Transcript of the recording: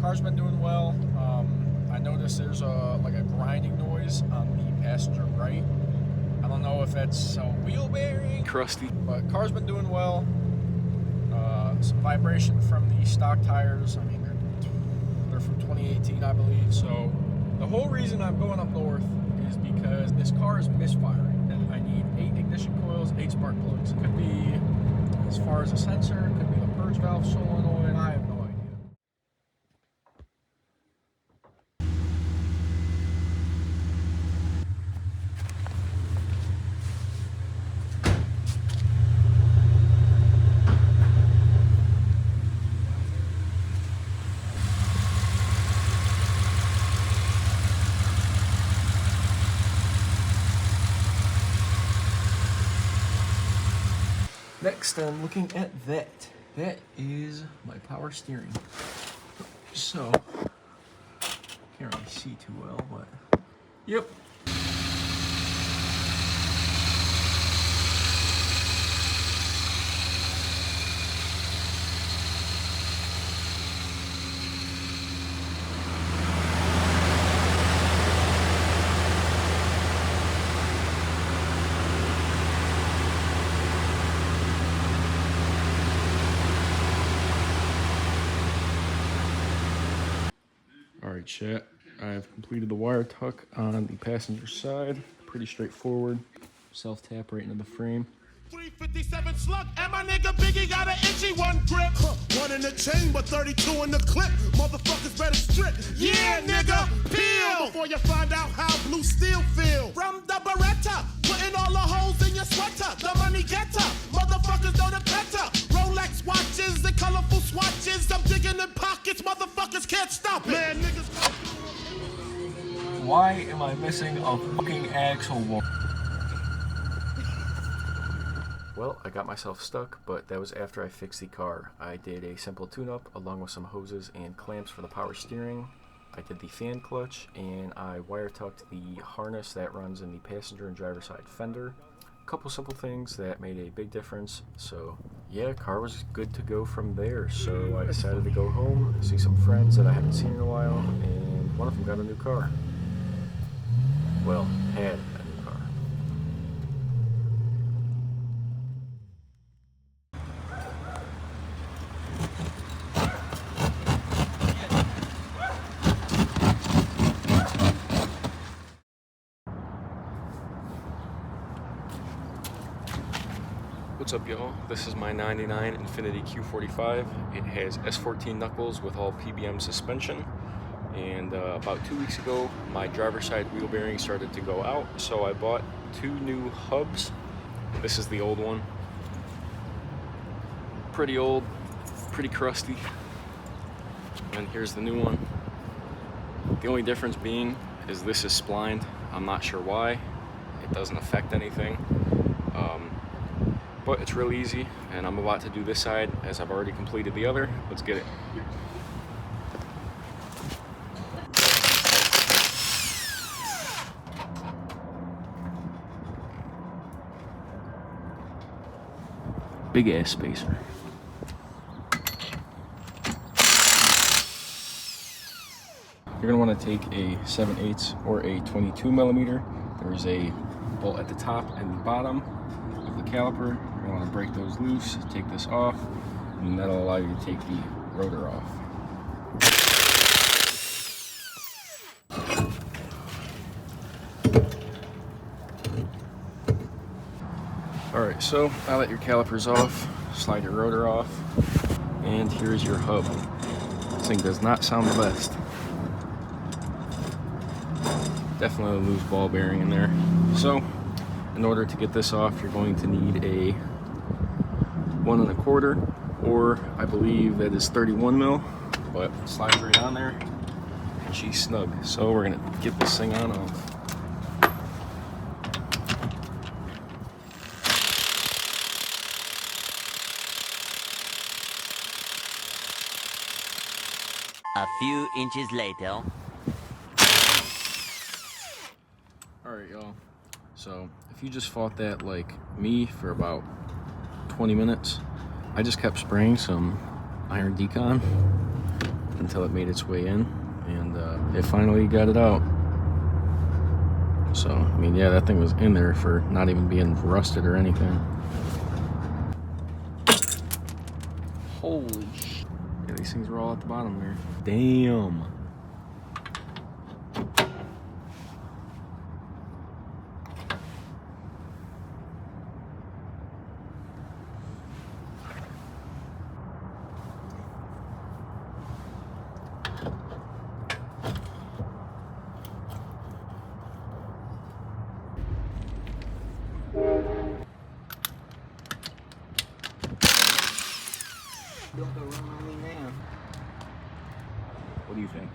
Car's been doing well. I noticed there's like a grinding noise on the passenger right. I don't know if that's a wheel bearing, crusty, but car's been doing well. Some vibration from the stock tires. I mean, they're from 2018, I believe. So the whole reason I'm going up north is because this car is misfiring, and I need 8 ignition coils, 8 spark plugs. Could be as far as a sensor, could be the purge valve solenoid. I have no idea. Next, I'm looking at that. That is my power steering. So, can't really see too well, but yep. Alright, chat, I have completed the wire tuck on the passenger side. Pretty straightforward. Self-tap right into the frame. 357 slug, and my nigga Biggie got an itchy one grip. One in the chamber, 32 in the clip. Motherfuckers better strip. Yeah, nigga, peel before you find out how blue steel feel. From the Beretta, putting all the holes in your sweater. The money getter, motherfuckers know the better. Rolex watches and colorful swatches. I'm digging in pockets, motherfuckers can't stop it. Man, niggas. Why am I missing a fucking axle wall? Well, I got myself stuck, but that was after I fixed the car. I did a simple tune-up along with some hoses and clamps for the power steering. I did the fan clutch, and I wire tucked the harness that runs in the passenger and driver side fender. A couple simple things that made a big difference. So yeah, car was good to go from there. So I decided to go home, see some friends that I haven't seen in a while, and one of them got a new car. Well, had a new car. What's up, y'all? This is my 99 Infiniti Q45. It has S14 knuckles with all PBM suspension. And about 2 weeks ago, my driver's side wheel bearing started to go out, so I bought 2 new hubs. This is the old one. Pretty old, pretty crusty. And here's the new one. The only difference being is this is splined. I'm not sure why. It doesn't affect anything. But it's real easy, and I'm about to do this side as I've already completed the other. Let's get it. Big ass spacer. You're gonna want to take a 7/8 or a 22 millimeter. There's a bolt at the top and the bottom of the caliper. You're gonna want to break those loose, take this off, and that'll allow you to take the rotor off. Alright, so now that your caliper's off, slide your rotor off, and here's your hub. This thing does not sound the best. Definitely a loose ball bearing in there. So, in order to get this off, you're going to need a 1 1/4, or I believe that is 31 mil, but it slides right on there, and she's snug. So we're gonna get this thing on off. A few inches later. Alright, y'all. So, if you just fought that like me for about 20 minutes, I just kept spraying some iron decon and until it made its way in, and it finally got it out. So, I mean, yeah, that thing was in there for not even being rusted or anything. Holy shit. Yeah, these things were all at the bottom there. Damn. Don't go run on me now. What do you think?